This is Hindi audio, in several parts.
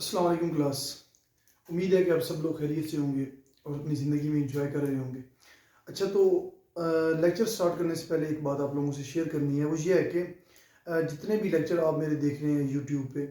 अस्सलाम वालेकुम क्लास। उम्मीद है कि आप सब लोग खैरियत से होंगे और अपनी ज़िंदगी में इंजॉय कर रहे होंगे। अच्छा तो लेक्चर स्टार्ट करने से पहले एक बात आप लोगों से शेयर करनी है, वो ये है कि जितने भी लेक्चर आप मेरे देख रहे हैं यूट्यूब पे,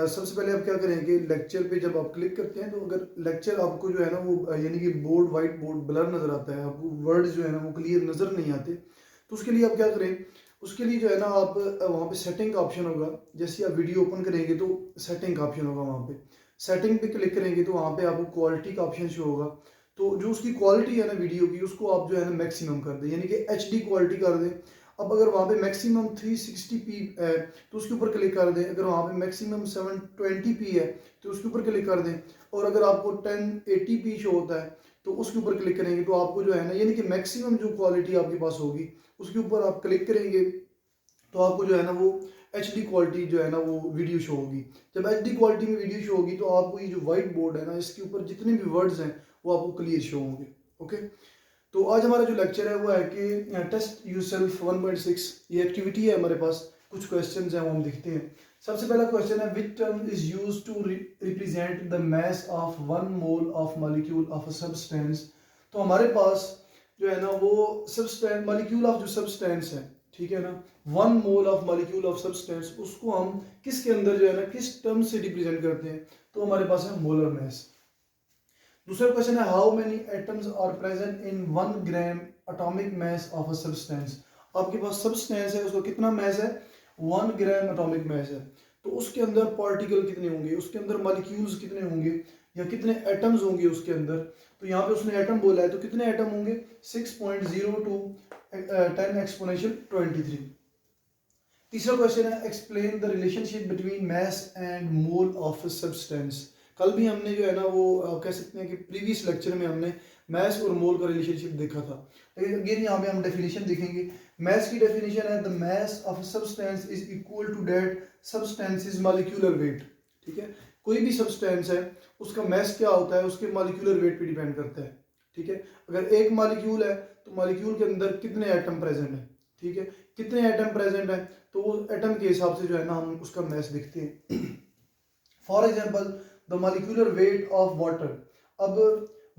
सबसे पहले आप क्या करें कि लेक्चर पे जब आप क्लिक करते हैं तो अगर लेक्चर आपको जो है ना वो यानी कि बोर्ड वाइट बोर्ड ब्लर नज़र आता है, आपको वर्ड जो है ना वो क्लियर नज़र नहीं आते, तो उसके लिए आप क्या करें, उसके लिए जो है ना आप वहाँ पे सेटिंग का ऑप्शन होगा। जैसे आप वीडियो ओपन करेंगे तो सेटिंग का ऑप्शन होगा, वहाँ पे सेटिंग पे क्लिक करेंगे तो वहाँ पे आपको क्वालिटी का ऑप्शन शो होगा। तो जो उसकी क्वालिटी है ना वीडियो की, उसको आप जो है ना मैक्सिमम कर दें, यानी कि एचडी क्वालिटी कर दें। अब अगर वहाँ पे मैक्सिमम 360p है तो उसके ऊपर क्लिक कर दें, अगर वहाँ पे मैक्सिमम 720p है तो उसके ऊपर क्लिक कर दें, और अगर आपको 1080p शो होता है तो उसके ऊपर क्लिक करेंगे तो आपको जो है ना यानी कि मैक्सिमम जो क्वालिटी आपके पास होगी उसके ऊपर आप क्लिक करेंगे तो आपको जो है ना वो एच डी क्वालिटी जो है ना वो वीडियो शो होगी। जब एच डी क्वालिटी में वीडियो शो होगी तो आपको ये जो वाइट बोर्ड है ना इसके ऊपर जितने भी वर्ड्स हैं वो आपको क्लियर शो होंगे। ओके, तो आज हमारा जो लेक्चर है वो है कि टेस्ट योरसेल्फ 1.6, ये एक्टिविटी है हमारे पास। कुछ क्वेश्चंस हैं वो हम देखते हैं। सबसे पहला क्वेश्चन है, which term is used to represent the mass of 1 mole of molecule of a substance. तो हमारे पास जो है ना वो सब्सटेंस मॉलिक्यूल ऑफ जो सब्सटेंस है, ठीक है ना, 1 mole of molecule of substance, उसको हम किसके अंदर जो है ना किस टर्म से रिप्रेजेंट करते हैं, तो हमारे पास है मोलर मास। दूसरा क्वेश्चन है, how many atoms are present in 1 gram atomic mass of a substance. आपके पास सब्सटेंस है, उसका कितना मास है, 1 ग्राम एटॉमिक मास है, तो उसके अंदर पार्टिकल कितने होंगे, उसके अंदर मॉलिक्यूल्स कितने होंगे या कितने एटम्स होंगे उसके अंदर। तो यहाँ पे उसने एटम बोला है तो कितने एटम होंगे, 6.02 10 एक्सपोनेंशियल 23। तीसरा क्वेश्चन है, explain the relationship between mass and mole of substance. कल भी हमने जो है ना वो कह सकते हैं कि प्रीवियस लेक्चर में हमने मास और मोल का रिलेशनशिप देखा था, लेकिन अगेन यहाँ पे हम डेफिनेशन देखेंगे। मास की डेफिनेशन है, the mass of substance is equal to that substance molecular weight. ठीक है, कोई भी सब्सटेंस है उसका मास क्या होता है, उसके मॉलिक्यूलर वेट पे डिपेंड करता है। ठीक है, अगर एक मॉलिक्यूल है तो मॉलिक्यूल के अंदर कितने एटम प्रेजेंट है, ठीक है, कितने एटम प्रेजेंट है, तो वो एटम के हिसाब से जो है ना हम उसका मास लिखते हैं। For example the molecular weight of water. अब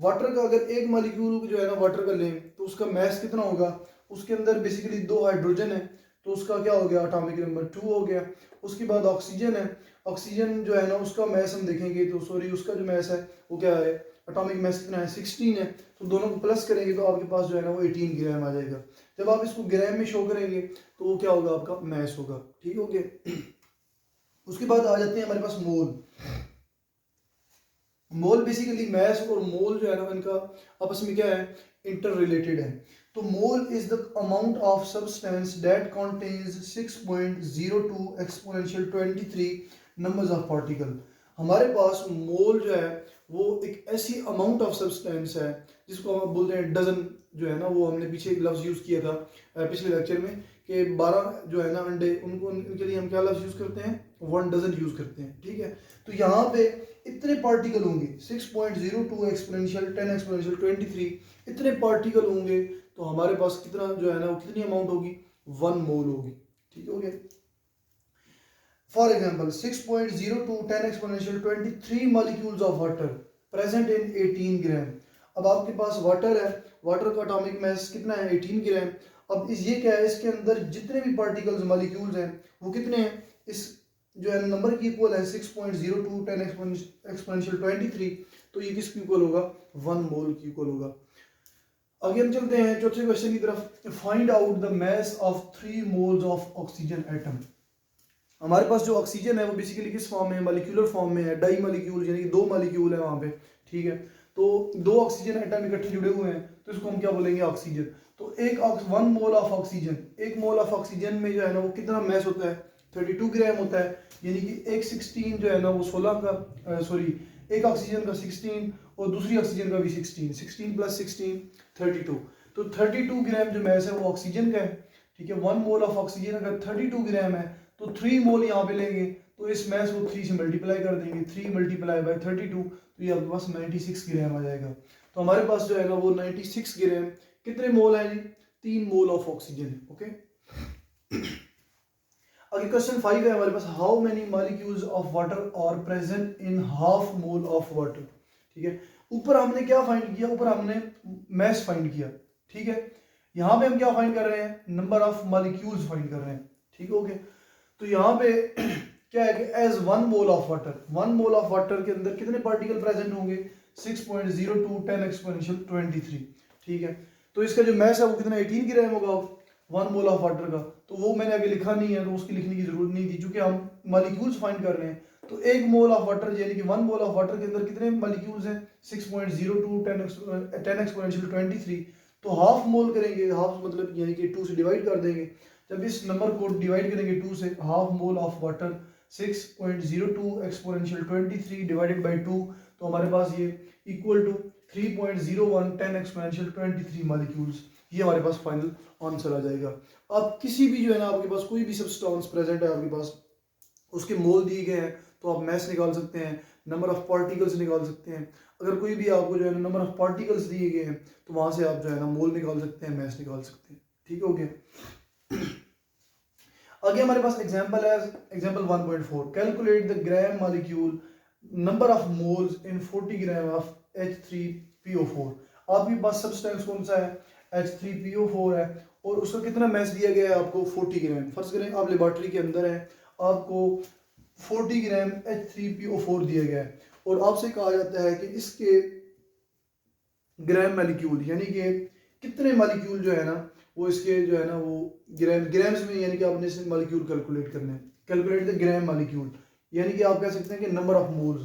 वाटर का अगर एक मॉलिक्यूल जो है ना वाटर का लें तो उसका मास कितना होगा, उसके अंदर बेसिकली 2 हाइड्रोजन है तो उसका क्या हो गया, एटॉमिक नंबर 2 हो गया। उसके बाद ऑक्सीजन है, ऑक्सीजन जो है ना उसका मास हम देखेंगे तो सॉरी उसका जो मास है वो क्या है, एटॉमिक मास कितना है, 16 है। तो दोनों को प्लस करेंगे तो आपके पास जो है ना वो 18 ग्राम आ जाएगा। जब आप इसको ग्राम में शो करेंगे तो वो क्या होगा, आपका मास होगा। ठीक हो गया। उसके बाद आ जाते हैं हमारे पास मोल। मोल बेसिकली मैस और मोल जो है ना इनका आपस में क्या है, इंटर रिलेटेड है। तो mole is the amount of substance that contains 6.02 exponential 23 numbers of particle. हमारे पास मोल जो है वो एक ऐसी अमाउंट ऑफ सब्सटेंस है जिसको हम बोलते हैं डजन। जो है ना वो हमने पीछे एक लफ्ज यूज किया था पिछले लेक्चर में कि 12 जो है ना अंडे, उनको इनके लिए हम क्या लफ्ज यूज करते हैं, 1 डजन यूज करते हैं। ठीक है, तो यहाँ पे इतने पार्टिकल होंगे, 6.02 एक्सपोनेंशियल 10 एक्सपोनेंशियल 23 इतने पार्टिकल होंगे तो हमारे पास कितना जो है ना वो कितनी अमाउंट होगी, 1 मोल होगी। ठीक हो गया। For example 6.02 10 exponential 23 molecules of water present in 18 ग्राम। अब आपके पास वाटर है, वाटर का एटॉमिक मास कितना है, 18 ग्राम। अब इस ये क्या है, इसके अंदर जितने भी पार्टिकल्स मॉलिक्यूल्स हैं वो कितने हैं, इस जो है नंबर की इक्वल है 6.02 10 एक्सपोनेंशियल 23। तो ये किसकी इक्वल होगा, 1 मोल की इक्वल होगा। आगे हम चलते हैं चौथे क्वेश्चन की तरफ। Find out the mass of 3 moles of oxygen atom. हमारे पास जो ऑक्सीजन है वो बेसिकली किस फॉर्म में है, मॉलिक्यूलर फॉर्म में है, डाई मॉलिक्यूल यानी कि 2 मॉलिक्यूल है वहाँ पे। ठीक है, तो 2 ऑक्सीजन एटम इकट्ठे जुड़े हुए हैं तो इसको हम क्या बोलेंगे, ऑक्सीजन। तो 1 mole of oxygen, 1 mole of oxygen में जो है ना वो कितना मास होता है, 32 ग्राम होता है। यानी कि एक 16 जो है ना वो 16 का सॉरी एक ऑक्सीजन का 16 और दूसरी ऑक्सीजन का भी 16, 16 प्लस 16 32। तो 32 ग्राम जो मास है वो ऑक्सीजन का है। ठीक है, 1 मोल ऑफ ऑक्सीजन अगर 32 ग्राम है तो 3 मोल यहाँ पे लेंगे तो इस मास को 3 से मल्टीप्लाई कर देंगे, 3 मल्टीप्लाई बाय 32 तो ये आपके पास 96 ग्राम आ जाएगा। तो हमारे पास जो है ना वो 96 ग्राम कितने मोल है जी, 3 मोल ऑफ ऑक्सीजन। ओके, आगे क्वेश्चन 5 है हमारे पास, how many molecules of water are present in half mole of water. ठीक है, ऊपर हमने क्या फाइंड किया, ऊपर हमने मैस फाइंड किया। ठीक है, यहाँ पे हम क्या फाइंड कर रहे हैं, नंबर ऑफ मॉलिक्यूल्स फाइंड कर रहे हैं। ठीक हो गया, तो यहाँ पे क्या है कि as 1 mole of water, 1 mole of water के अंदर कितने पार्टिकल प्रेजेंट होंगे, 6.02 10 एक्सपोनेंशियल 23। ठीक है, तो इसका जो मैस है वो कितना 18 ग्राम होगा 1 मोल ऑफ वाटर का, तो वो मैंने अभी लिखा नहीं है, तो उसकी लिखने की जरूरत नहीं थी, क्योंकि हम मॉलिक्यूल्स फाइंड कर रहे हैं। तो 1 मोल ऑफ वाटर यानी कि 1 मोल ऑफ वाटर के अंदर कितने मॉलिक्यूल्स हैं, 6.02 10 एक्सपोनेंशियल 23। तो हाफ मोल करेंगे, हाफ मतलब यानी कि 2 से डिवाइड कर देंगे। जब इस नंबर को डिवाइड करेंगे 2 से, half mole of water 6.02 exponential 23 divided by 2, तो हमारे पास ये इक्वल टू 3.01 10 एक्सपोनेंशियल 23 मॉलिक्यूल्स, ये हमारे पास फाइनल आंसर आ जाएगा। अब किसी भी जो है ना आपके पास कोई भी सब्सटेंस प्रेजेंट है आपके पास, उसके मोल दिए गए हैं, तो आप मैस निकाल सकते हैं, नंबर ऑफ पार्टिकल्स निकाल सकते हैं। अगर कोई भी आपको जो है ना नंबर ऑफ पार्टिकल्स दिए गए हैं, तो वहां से आप जो है ना मोल निकाल सकते हैं, मैस निकाल सकते हैं। ठीक हो गया। आगे हमारे पास एग्जांपल है, example 1.4, calculate the gram molecule number of moles in 40 gram of H3PO4। आपके पास सब्सटेंस कौन सा है, H3PO4 है, और उसका कितना मैस दिया गया है आपको 40 ग्राम। फर्स्ट करें आप लेबोरेटरी के अंदर है, आपको 40 ग्राम H3PO4 दिया गया है, और आपसे कहा जाता है कि इसके ग्राम मॉलिक्यूल यानी कि कितने मॉलिक्यूल जो है ना वो इसके जो है ना वो ग्राम्स में, यानी कि आपने इसे मॉलिक्यूल कैलकुलेट करने हैं। कैलकुलेट द ग्राम मॉलिक्यूल यानी कि आप कह सकते हैं कि नंबर ऑफ मोल्स।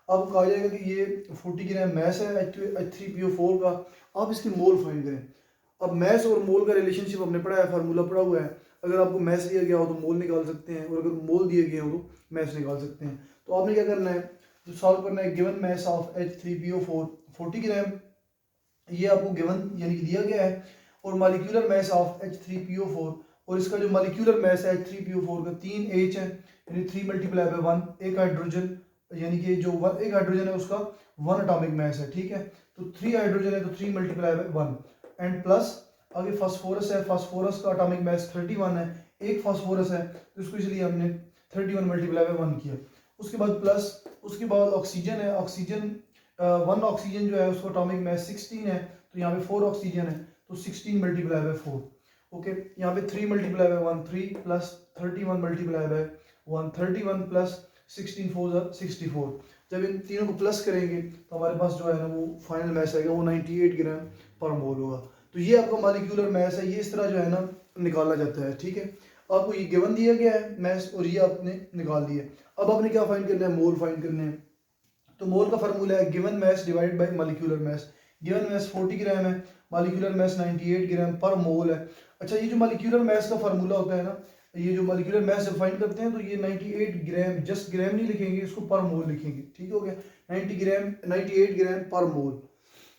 आपको कहा जाएगा कि ये 40 ग्राम मैस है H3PO4 का, आप इसकी मोल फाइंड करें। अब मैस और मोल का रिलेशनशिप हमने पढ़ा है, फार्मूला पढ़ा हुआ है। अगर आपको मैस दिया गया हो तो मोल निकाल सकते हैं, और अगर मोल दिए गए हो तो मैस निकाल सकते हैं। तो आपने क्या करना है, जो सॉल्व करना है, गिवन मैस ऑफ H3PO4 40 ग्राम, ये आपको गिवन यानी कि दिया गया है, और मॉलिक्यूलर मैस ऑफ H3PO4, और इसका जो मॉलिक्यूलर मैस है H3PO4 का 3H है, यानी 3 मल्टीप्लाई बाय 1, एक हाइड्रोजन यानी कि जो एक हाइड्रोजन है उसका 1 एटॉमिक मैस है। ठीक है, तो 3 हाइड्रोजन है तो 3 मल्टीप्लाई बाय 1, एंड प्लस आगे फास्फोरस है, फास्फोरस का एटॉमिक मैस 31 है, एक फास्फोरस है तो इसको इसलिए हमने 31 मल्टीप्लाई बाय 1 किया। उसके बाद प्लस, उसके बाद ऑक्सीजन है, ऑक्सीजन 1 ऑक्सीजन जो है उसका एटॉमिक मैस 16 है, तो यहाँ पे 4 ऑक्सीजन है तो 16 मल्टीप्लाई बाय 4। ओके, यहाँ पे 3 multiply by 1 3 plus 31 multiply by 1 31 plus 16 4 64। जब इन तीनों को प्लस करेंगे तो हमारे पास जो है ना वो फाइनल मैस आएगा, वो 98 ग्राम पर मोल होगा। तो ये आपका मॉलिक्यूलर मैस है, ये इस तरह जो है ना निकाला जाता है। ठीक है, आपको ये गिवन दिया गया है मैस, और ये आपने निकाल दिया। अब आपने क्या फाइंड करना है, मोल फाइंड करने हैं। तो मोल का फार्मूला है given mass divide by molecular mass. Given mass 40 gram है, मॉलिक्यूलर मैस 98 ग्राम पर मोल है। अच्छा, ये जो मॉलिक्यूलर मैस का फार्मूला होता है ना, ये जो मॉलिक्यूलर मैस जब फाइंड करते हैं तो ये 98 ग्राम, जस्ट ग्राम नहीं लिखेंगे, इसको पर मोल लिखेंगे। ठीक हो गया, 98 ग्राम पर मोल,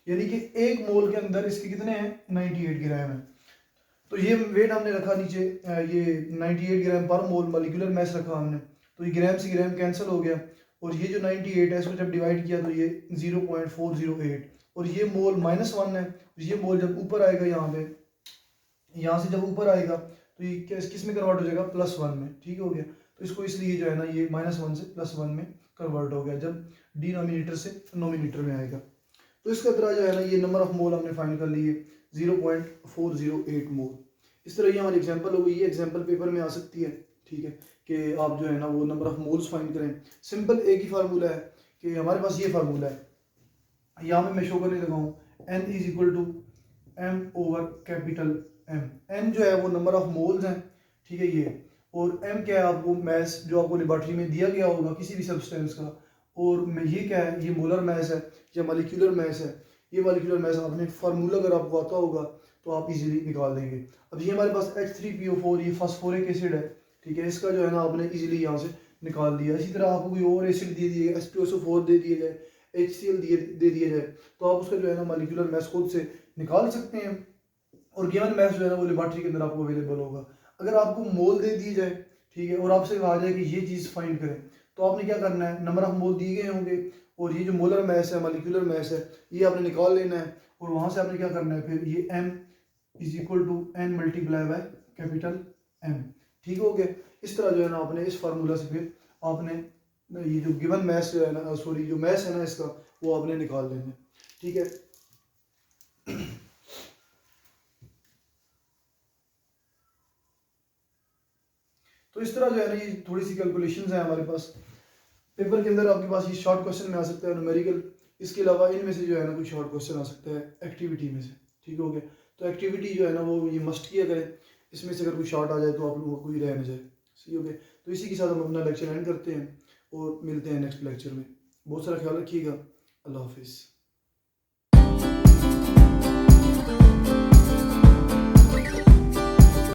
यानी कि एक मोल के अंदर इसके कितने हैं 98 ग्राम है। तो ये वेट हमने रखा नीचे, ये 98 ग्राम पर मोल मॉलिक्यूलर मैस रखा हमने, तो ये ग्राम से ग्राम कैंसिल हो गया, और ये जो 98 है इसको जब डिवाइड किया तो ये 0.408, और ये मोल -1 है, ये मोल जब ऊपर आएगा यहाँ पे, यहाँ से जब ऊपर आएगा तो ये किस में कन्वर्ट हो जाएगा, +1 में। ठीक हो गया, तो इसको इसलिए जो है ना ये -1 से +1 में कन्वर्ट हो गया जब डिनोमिनेटर से नोमिनेटर में आएगा। तो इसका तरह जो है ना ये नंबर ऑफ मोल हमने फाइंड कर लिए 0.408 मोल। इस तरह ये हमारी एग्जांपल हो गई, ये एग्जांपल पेपर में आ सकती है। ठीक है, कि आप जो है ना वो नंबर ऑफ मोल्स फाइंड करें। सिंपल एक ही फार्मूला है कि हमारे पास ये फार्मूला है, यहाँ पे मैं शो करने लगा हूँ, N = M/M। N जो है वो नंबर ऑफ मोल्स हैं, ठीक है ये, और M क्या है आपको मैस जो आपको लेबोरेटरी में दिया गया होगा किसी भी सब्सटेंस का, और मैं ये क्या है, ये मोलर मैस है या मॉलिक्यूलर मैस है। ये मॉलिक्यूलर मैस आपने फार्मूला अगर आपको आता होगा तो आप इजीली निकाल देंगे। अब ये हमारे पास H3PO4 ये फास्फोरिक एसिड है, ठीक है, इसका जो है ना आपने इजीली यहाँ से निकाल दिया। इसी तरह आपको कोई और एसिड दे दिए, H2SO4 दे दिया जाए, HCl दे दिया जाए, तो आप उसका जो है ना मॉलिक्यूलर मैस खुद से निकाल सकते हैं, और गिवन मैस जो है ना वो लेबोरेटरी के अंदर आपको अवेलेबल होगा। अगर आपको मोल दे दिए जाए, ठीक है, और आपसे कहा जाए कि ये चीज़ फाइंड करें, तो आपने क्या करना है, नंबर ऑफ मोल दिए गए होंगे, और ये जो मोलर मैस है मॉलिक्यूलर मैस है ये आपने निकाल लेना है, और वहाँ से आपने क्या करना है, फिर ये M = N × M, ठीक हो गया। इस तरह जो है ना आपने इस फार्मूला से फिर आपने ये जो गिवन मैथ जो है ना, सॉरी जो मैथ है ना इसका, वो आपने निकाल लेना है। ठीक है। तो इस तरह जो है ना ये थोड़ी सी कैलकुलेशंस हैं हमारे पास। पेपर के अंदर आपके पास ये शॉर्ट क्वेश्चन में आ सकता है न्यूमेरिकल, इसके अलावा इनमें से जो है ना कोई शॉर्ट क्वेश्चन आ सकता है एक्टिविटी में से। ठीक हो गया। तो एक्टिविटी जो है ना वो ये मस्ट किया करें, इसमें से अगर कोई शॉर्ट आ जाए तो आप लोगों को कोई रह ना जाए। सही हो गया। तो इसी के साथ हम अपना लेक्चर एंड करते हैं और मिलते हैं नेक्स्ट लेक्चर में। बहुत सारा ख्याल रखिएगा। अल्लाह हाफिज़।